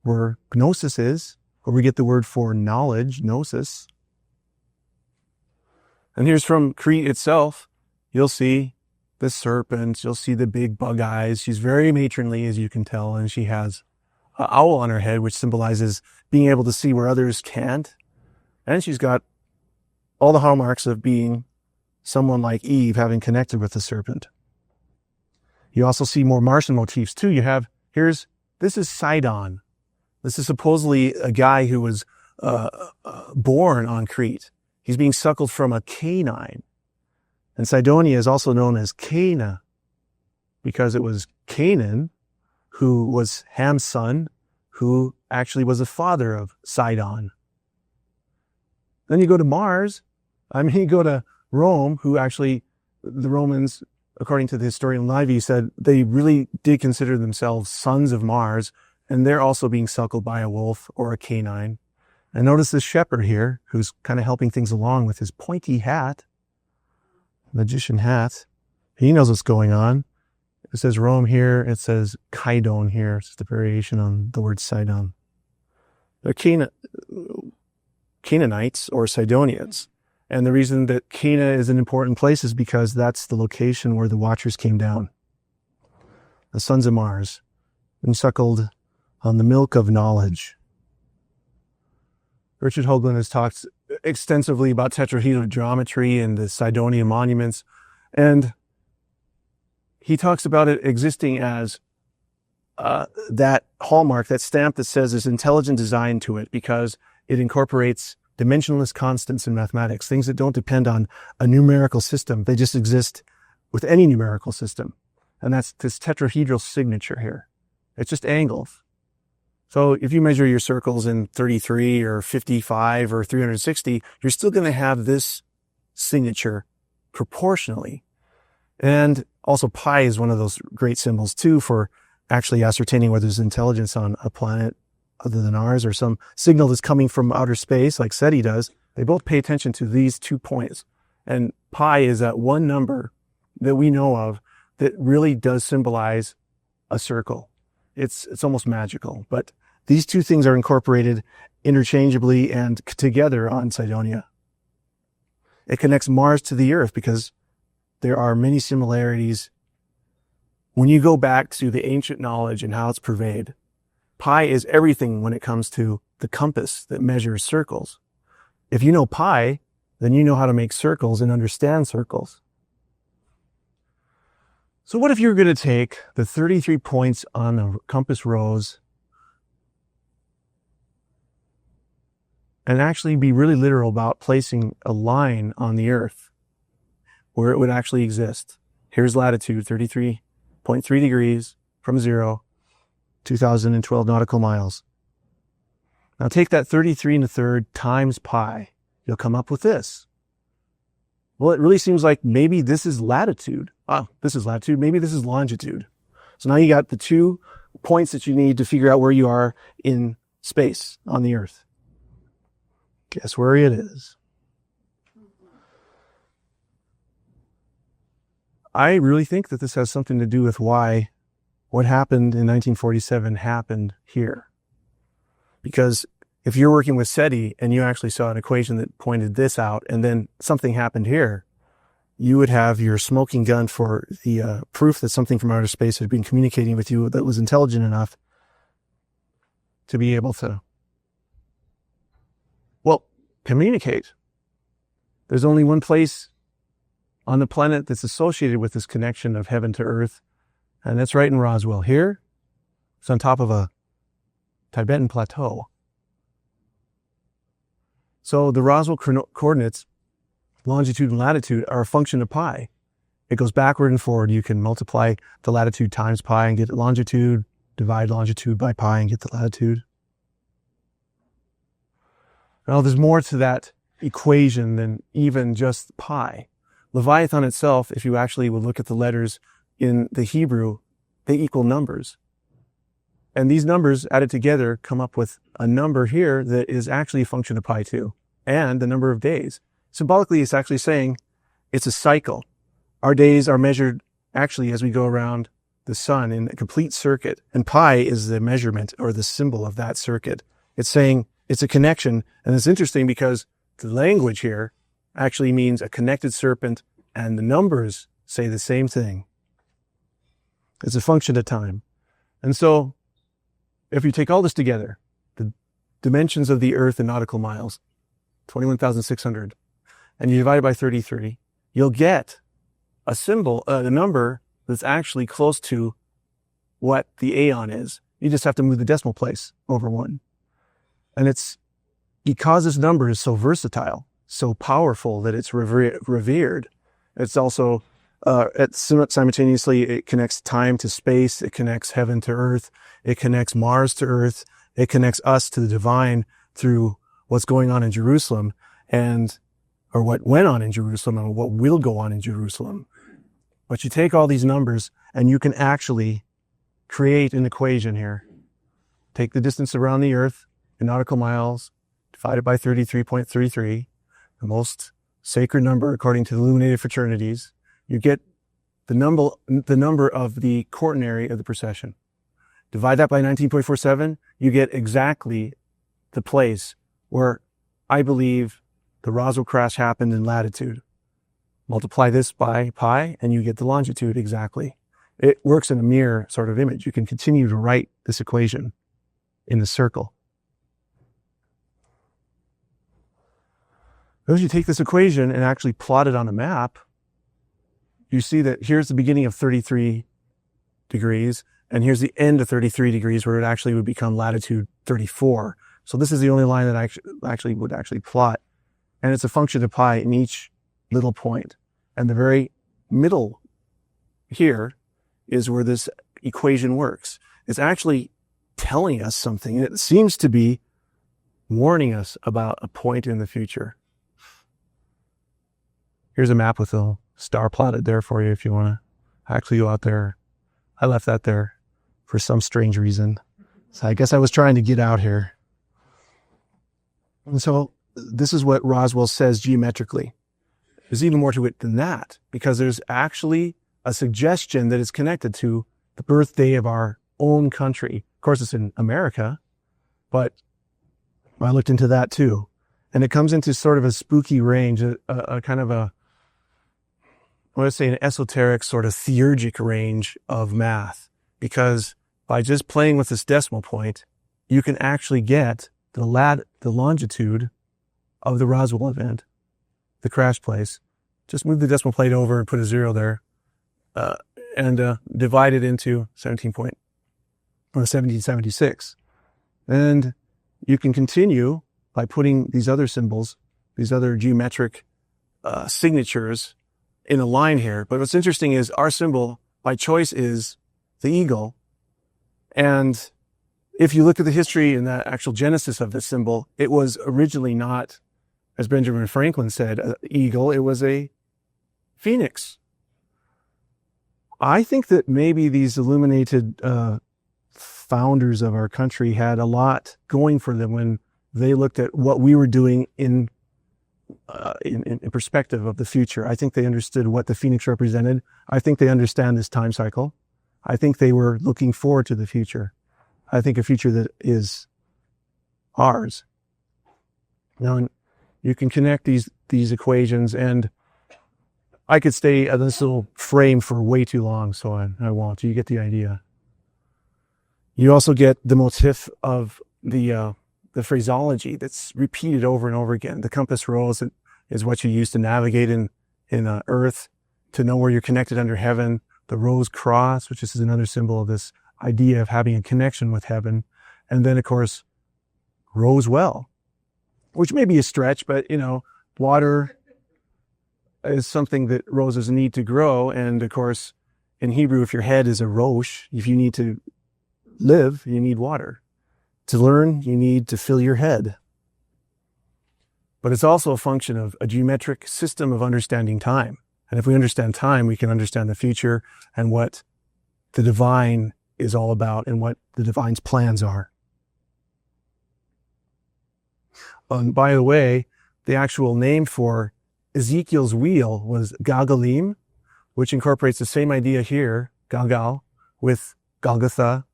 where gnosis is, where we get the word for knowledge, gnosis. And here's from Crete itself. You'll see the serpent. You'll see the big bug eyes. She's very matronly, as you can tell, and she has an owl on her head, which symbolizes being able to see where others can't. And she's got all the hallmarks of being someone like Eve, having connected with the serpent. You also see more Martian motifs too. This is Sidon. This is supposedly a guy who was born on Crete. He's being suckled from a canine. And Cydonia is also known as Cana, because it was Canaan, who was Ham's son, who actually was the father of Sidon. Then you go to Mars. You go to Rome, who actually, the Romans, according to the historian Livy, said they really did consider themselves sons of Mars, and they're also being suckled by a wolf or a canine. And notice this shepherd here, who's kind of helping things along with his pointy hat, magician hat. He knows what's going on. It says Rome here. It says Kydon here. It's just a variation on the word Sidon. They're Canaanites or Sidonians. And the reason that Cana is an important place is because that's the location where the Watchers came down. The sons of Mars, being suckled on the milk of knowledge. Richard Hoagland has talked extensively about tetrahedral geometry and the Cydonia monuments. And he talks about it existing as that hallmark, that stamp that says there's intelligent design to it, because it incorporates dimensionless constants in mathematics, things that don't depend on a numerical system. They just exist with any numerical system. And that's this tetrahedral signature here. It's just angles. So if you measure your circles in 33 or 55 or 360, you're still going to have this signature proportionally. And also pi is one of those great symbols too for actually ascertaining whether there's intelligence on a planet other than ours, or some signal that's coming from outer space like SETI does. They both pay attention to these 2 points. And pi is that one number that we know of that really does symbolize a circle. It's almost magical. But these two things are incorporated interchangeably and together on Cydonia. It connects Mars to the Earth because there are many similarities. When you go back to the ancient knowledge and how it's purveyed, pi is everything when it comes to the compass that measures circles. If you know pi, then you know how to make circles and understand circles. So what if you were going to take the 33 points on the compass rose and actually be really literal about placing a line on the Earth where it would actually exist? Here's latitude, 33.3 degrees from 0, 2012 nautical miles. Now take that 33 1/3 times pi. You'll come up with this. Well, it really seems like maybe this is latitude. This is latitude. Maybe this is longitude. So now you got the 2 points that you need to figure out where you are in space on the Earth. Guess where it is. I really think that this has something to do with why what happened in 1947 happened here. Because if you're working with SETI and you actually saw an equation that pointed this out and then something happened here, you would have your smoking gun for the proof that something from outer space had been communicating with you that was intelligent enough to be able to, well, communicate. There's only one place on the planet that's associated with this connection of heaven to earth. And that's right in Roswell. Here, it's on top of a Tibetan plateau. So the Roswell coordinates, longitude and latitude, are a function of pi. It goes backward and forward. You can multiply the latitude times pi and get longitude, divide longitude by pi and get the latitude. Well, there's more to that equation than even just pi. Leviathan itself, if you actually would look at the letters in the Hebrew, they equal numbers. And these numbers added together come up with a number here that is actually a function of pi 2, and the number of days. Symbolically, it's actually saying it's a cycle. Our days are measured actually as we go around the sun in a complete circuit, and pi is the measurement or the symbol of that circuit. It's saying it's a connection, and it's interesting because the language here actually means a connected serpent, and the numbers say the same thing. It's a function of time. And so, if you take all this together, the dimensions of the earth in nautical miles, 21,600, and you divide it by 33, you'll get a symbol, a number that's actually close to what the aeon is. You just have to move the decimal place over 1. And it's because this number is so versatile, so powerful that it's revered. It's also, simultaneously, it connects time to space, it connects heaven to earth, it connects Mars to earth, it connects us to the divine through what's going on in Jerusalem, or what went on in Jerusalem and what will go on in Jerusalem. But you take all these numbers and you can actually create an equation here. Take the distance around the earth in nautical miles, divide it by 33.33, the most sacred number according to the illuminated fraternities. You get the number of the quaternary of the precession. Divide that by 19.47, you get exactly the place where I believe the Roswell crash happened in latitude. Multiply this by pi, and you get the longitude exactly. It works in a mirror sort of image. You can continue to write this equation in the circle. As you take this equation and actually plot it on a map, you see that here's the beginning of 33 degrees, and here's the end of 33 degrees where it actually would become latitude 34. So this is the only line that I actually would plot. And it's a function of pi in each little point. And the very middle here is where this equation works. It's actually telling us something, and it seems to be warning us about a point in the future. Here's a map with a star plotted there for you if you want to actually go out there. I left that there for some strange reason. So I guess I was trying to get out here. And so this is what Roswell says geometrically. There's even more to it than that, because there's actually a suggestion that it's connected to the birthday of our own country. Of course, it's in America, but I looked into that too. And it comes into sort of a spooky range, a kind of a, I want to say an esoteric sort of theurgic range of math, because by just playing with this decimal point, you can actually get the longitude of the Roswell event, the crash place. Just move the decimal plate over and put a 0 there, and divide it into 1776. And you can continue by putting these other symbols, these other geometric signatures in a line here. But what's interesting is our symbol by choice is the eagle. And if you look at the history and the actual genesis of this symbol, it was originally not, as Benjamin Franklin said, an eagle. It was a phoenix. I think that maybe these illuminated founders of our country had a lot going for them when they looked at what we were doing in perspective of the future. I think they understood what the phoenix represented. I think they understand this time cycle. I think they were looking forward to the future. I think a future that is ours. Now, you can connect these equations, and I could stay in this little frame for way too long, so I won't. You get the idea. You also get the motif of the phraseology that's repeated over and over again. The compass rose is what you use to navigate in Earth. to know where you're connected under heaven. The rose cross, which is another symbol of this idea of having a connection with heaven. And then, of course, Roswell, which may be a stretch, but, water is something that roses need to grow. And, of course, in Hebrew, if your head is a rosh, if you need to live, you need water. To learn, you need to fill your head. But it's also a function of a geometric system of understanding time. And if we understand time, we can understand the future and what the divine is all about and what the divine's plans are. And by the way, the actual name for Ezekiel's wheel was Galgalim, which incorporates the same idea here, Galgal, with Golgotha,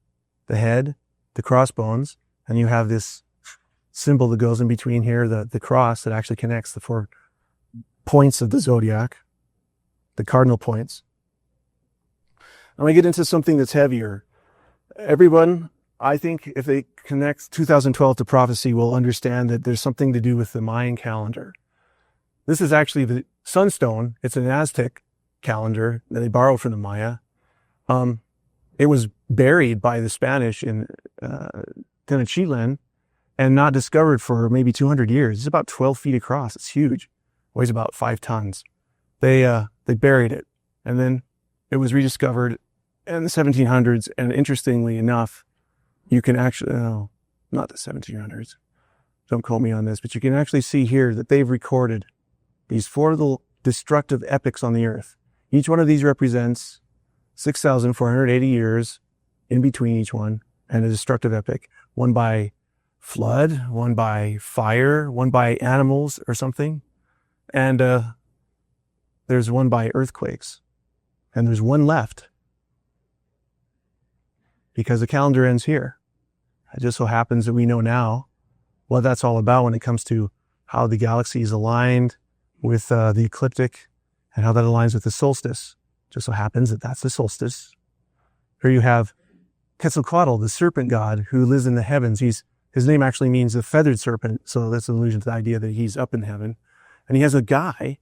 the head, the crossbones, and you have this symbol that goes in between here, the cross that actually connects the 4 points of the zodiac, the cardinal points. I'm going to get into something that's heavier. Everyone, I think, if they connect 2012 to prophecy, will understand that there's something to do with the Mayan calendar. This is actually the sunstone. It's an Aztec calendar that they borrowed from the Maya. It was buried by the Spanish in Tenochtitlan and not discovered for maybe 200 years. It's about 12 feet across. It's huge. Weighs about 5 tons. They buried it, and then it was rediscovered in the 1700s. And interestingly enough, you can actually, not the 1700s. Don't quote me on this, but you can actually see here that they've recorded these 4 little destructive epochs on the earth. Each one of these represents 6,480 years in between each one, and a destructive epoch. One by flood, one by fire, one by animals or something. And there's one by earthquakes. And there's one left, because the calendar ends here. It just so happens that we know now what that's all about when it comes to how the galaxy is aligned with the ecliptic and how that aligns with the solstice. Just so happens that that's the solstice. Here you have Quetzalcoatl, the serpent god who lives in the heavens. His name actually means the feathered serpent, so that's an allusion to the idea that he's up in heaven. And he has a guy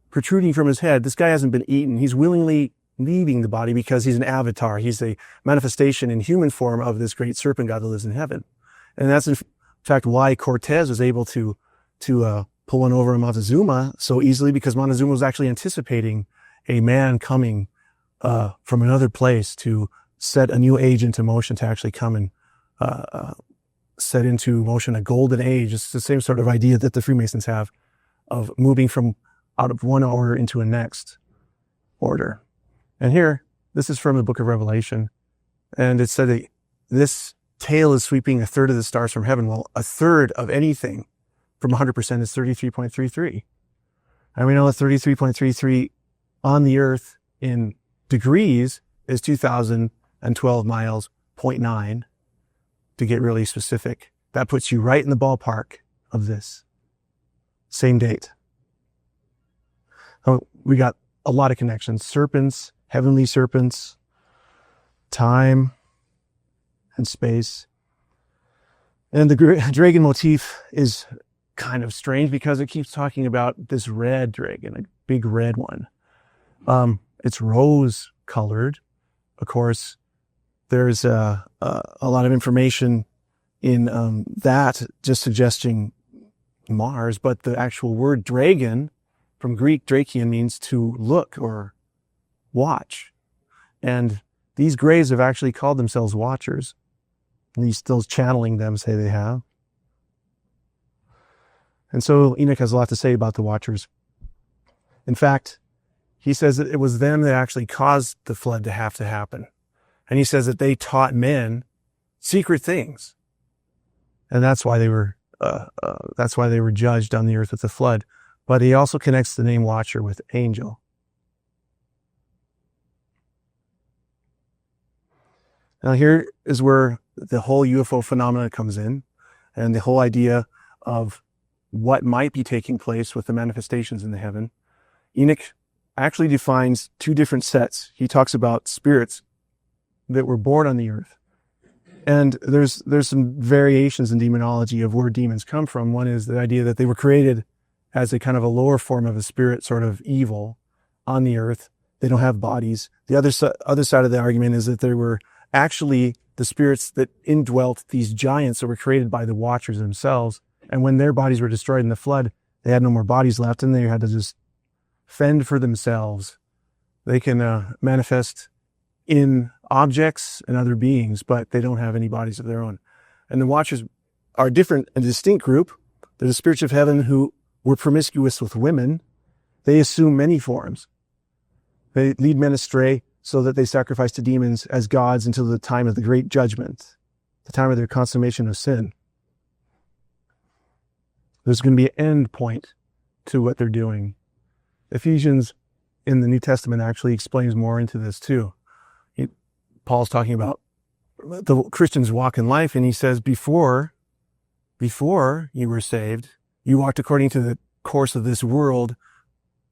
protruding from his head. This guy hasn't been eaten. He's willingly leaving the body because he's an avatar. He's a manifestation in human form of this great serpent god that lives in heaven. And that's in fact why Cortez was able to pull one over on Montezuma so easily, because Montezuma was actually anticipating a man coming from another place to set a new age into motion, to actually come and set into motion a golden age. It's the same sort of idea that the Freemasons have of moving from out of one order into a next order. And here, this is from the book of Revelation. And it said that this tail is sweeping 1/3 of the stars from heaven. Well, 1/3 of anything from 100% is 33.33. And we know that 33.33 on the earth in degrees is 2,012 miles, 0.9, to get really specific. That puts you right in the ballpark of this. Same date. Oh, we got a lot of connections. Serpents, heavenly serpents, time and space. And the dragon motif is kind of strange because it keeps talking about this red dragon, a big red one. It's rose colored. Of course, there's a lot of information in that just suggesting Mars, but the actual word dragon from Greek, drakion, means to look or watch. And these grays have actually called themselves watchers. And he's still channeling them, say they have. And so Enoch has a lot to say about the watchers. In fact, he says that it was them that actually caused the flood to have to happen. And he says that they taught men secret things. And that's why they were judged on the earth with the flood. But he also connects the name watcher with angel. Now here is where the whole UFO phenomena comes in, and the whole idea of what might be taking place with the manifestations in the heaven. Enoch actually defines 2 different sets. He talks about spirits that were born on the earth. And there's some variations in demonology of where demons come from. One is the idea that they were created as a kind of a lower form of a spirit, sort of evil, on the earth. They don't have bodies. The other side of the argument is that there were actually the spirits that indwelt these giants that were created by the watchers themselves. And when their bodies were destroyed in the flood, they had no more bodies left, and they had to just fend for themselves. They can manifest in objects and other beings, but they don't have any bodies of their own. And the watchers are different, a distinct group. They're the spirits of heaven who were promiscuous with women. They assume many forms. They lead men astray so that they sacrifice to demons as gods until the time of the great judgment, the time of their consummation of sin. There's going to be an end point to what they're doing. Ephesians in the New Testament actually explains more into this too. Paul's talking about the Christian's walk in life, and he says, before you were saved, you walked according to the course of this world,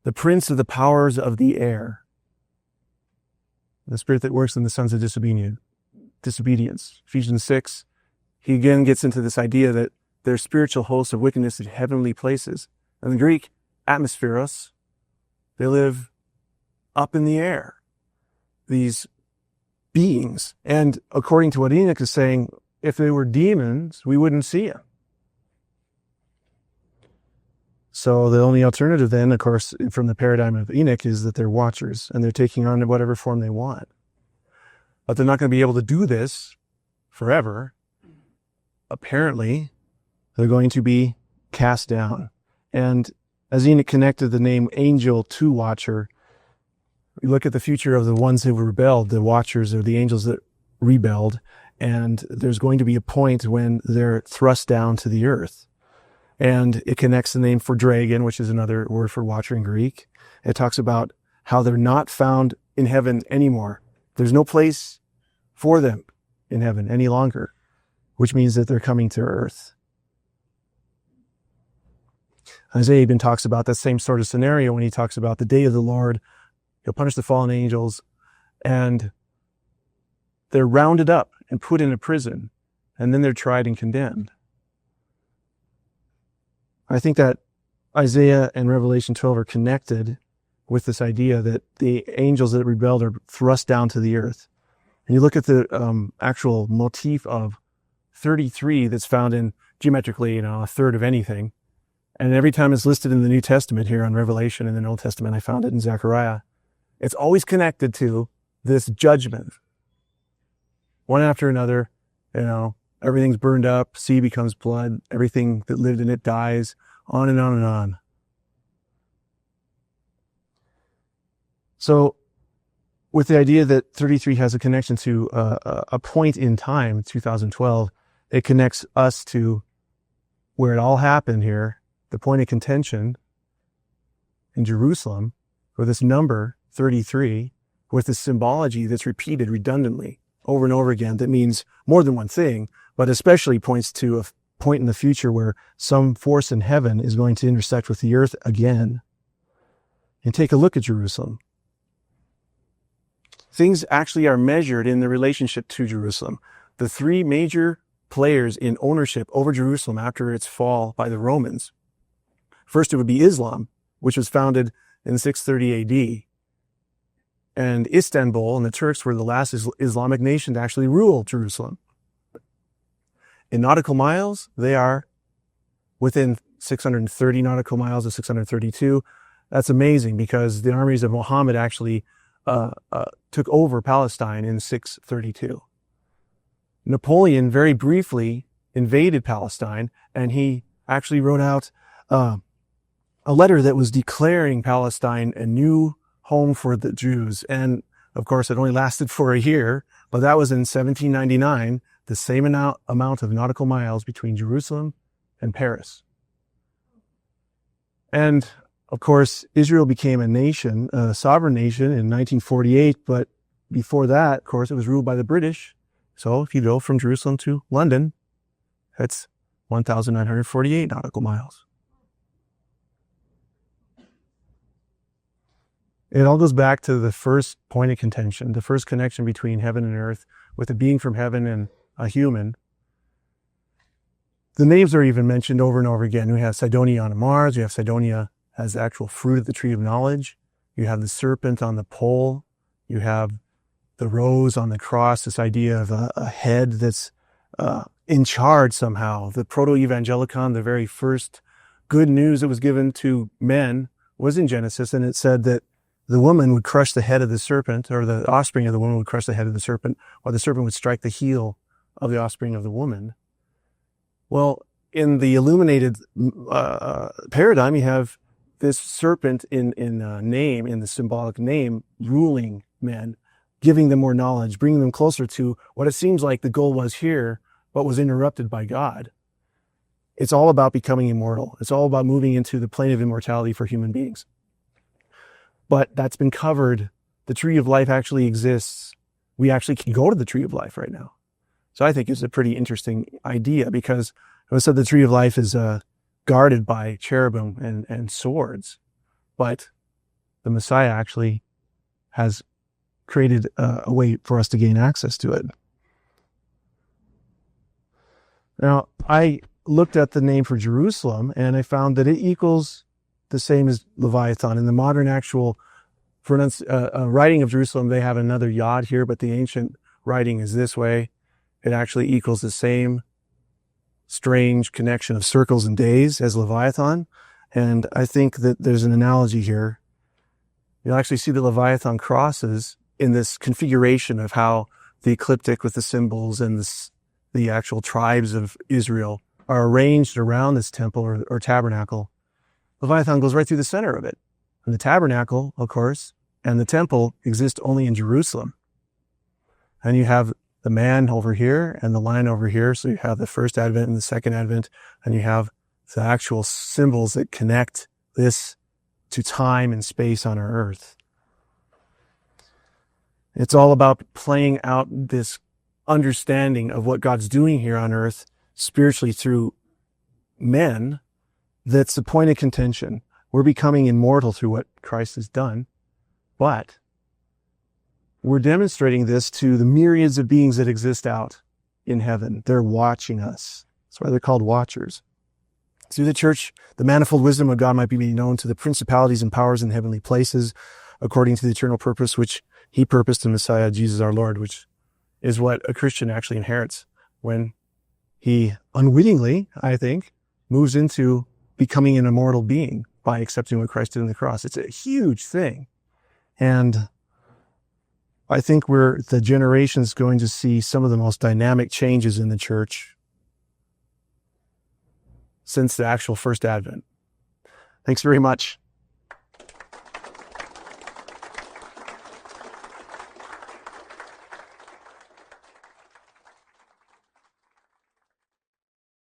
the prince of the powers of the air, the spirit that works in the sons of disobedience. Ephesians 6, he again gets into this idea that they're spiritual hosts of wickedness in heavenly places. In the Greek, atmospheros, they live up in the air. These beings. And according to what Enoch is saying, if they were demons, we wouldn't see them. So the only alternative then, of course, from the paradigm of Enoch is that they're watchers and they're taking on whatever form they want. But they're not going to be able to do this forever. Apparently, they're going to be cast down. And as Enoch connected the name angel to watcher, we look at the future of the ones who rebelled, the watchers or the angels that rebelled, and there's going to be a point when they're thrust down to the earth. And it connects the name for dragon, which is another word for watcher in Greek. It talks about how they're not found in heaven anymore. There's no place for them in heaven any longer, which means that they're coming to earth. Isaiah even talks about that same sort of scenario when he talks about the day of the Lord. He'll punish the fallen angels, and they're rounded up and put in a prison, and then they're tried and condemned. I think that Isaiah and Revelation 12 are connected with this idea that the angels that rebelled are thrust down to the earth. And you look at the actual motif of 33 that's found in geometrically, a third of anything. And every time it's listed in the New Testament here on Revelation and in the Old Testament, I found it in Zechariah. It's always connected to this judgment. One after another, everything's burned up, sea becomes blood, everything that lived in it dies, on and on and on. So, with the idea that 33 has a connection to a point in time, 2012, it connects us to where it all happened here, the point of contention in Jerusalem, where this number 33, with this symbology that's repeated redundantly over and over again, that means more than one thing, but especially points to a point in the future where some force in heaven is going to intersect with the earth again. And take a look at Jerusalem. Things actually are measured in the relationship to Jerusalem. The three major players in ownership over Jerusalem after its fall by the Romans. First, it would be Islam, which was founded in 630 AD. And Istanbul and the Turks were the last Islamic nation to actually rule Jerusalem. In nautical miles, they are within 630 nautical miles of 632. That's amazing because the armies of Muhammad actually took over Palestine in 632. Napoleon very briefly invaded Palestine, and he actually wrote out a letter that was declaring Palestine a new home for the Jews. And of course, it only lasted for a year, but that was in 1799, the same amount of nautical miles between Jerusalem and Paris. And of course, Israel became a nation, a sovereign nation in 1948, but before that, of course, it was ruled by the British. So if you go from Jerusalem to London, that's 1,948 nautical miles. It all goes back to the first point of contention, the first connection between heaven and earth, with a being from heaven and a human. The names are even mentioned over and over again. We have Cydonia on Mars. We have Cydonia as the actual fruit of the tree of knowledge. You have the serpent on the pole. You have the rose on the cross, this idea of a head that's in charge somehow. The proto-evangelicon, the very first good news that was given to men was in Genesis, and it said that the woman would crush the head of the serpent, or the offspring of the woman would crush the head of the serpent, or the serpent would strike the heel of the offspring of the woman. Well, in the illuminated paradigm, you have this serpent in name, in the symbolic name, ruling men, giving them more knowledge, bringing them closer to what it seems like the goal was here, but was interrupted by God. It's all about becoming immortal. It's all about moving into the plane of immortality for human beings. But that's been covered. The tree of life actually exists. We actually can go to the tree of life right now. So I think it's a pretty interesting idea, because it was said the tree of life is guarded by cherubim and swords. But the Messiah actually has created a way for us to gain access to it. Now, I looked at the name for Jerusalem, and I found that it equals the same as Leviathan. In the modern actual writing of Jerusalem, they have another yod here, but the ancient writing is this way. It actually equals the same strange connection of circles and days as Leviathan. And I think that there's an analogy here. You'll actually see the Leviathan crosses in this configuration of how the ecliptic with the symbols and the actual tribes of Israel are arranged around this temple or tabernacle. Leviathan goes right through the center of it. And the tabernacle, of course, and the temple exist only in Jerusalem. And you have the man over here and the lion over here. So you have the first advent and the second advent, and you have the actual symbols that connect this to time and space on our earth. It's all about playing out this understanding of what God's doing here on earth spiritually through men. That's the point of contention. We're becoming immortal through what Christ has done, but we're demonstrating this to the myriads of beings that exist out in heaven. They're watching us. That's why they're called watchers. Through the church, the manifold wisdom of God might be made known to the principalities and powers in heavenly places, according to the eternal purpose which he purposed in Messiah, Jesus our Lord, which is what a Christian actually inherits when he unwittingly, I think, moves into becoming an immortal being by accepting what Christ did on the cross. It's a huge thing. And I think the generation's going to see some of the most dynamic changes in the church since the actual first advent. Thanks very much.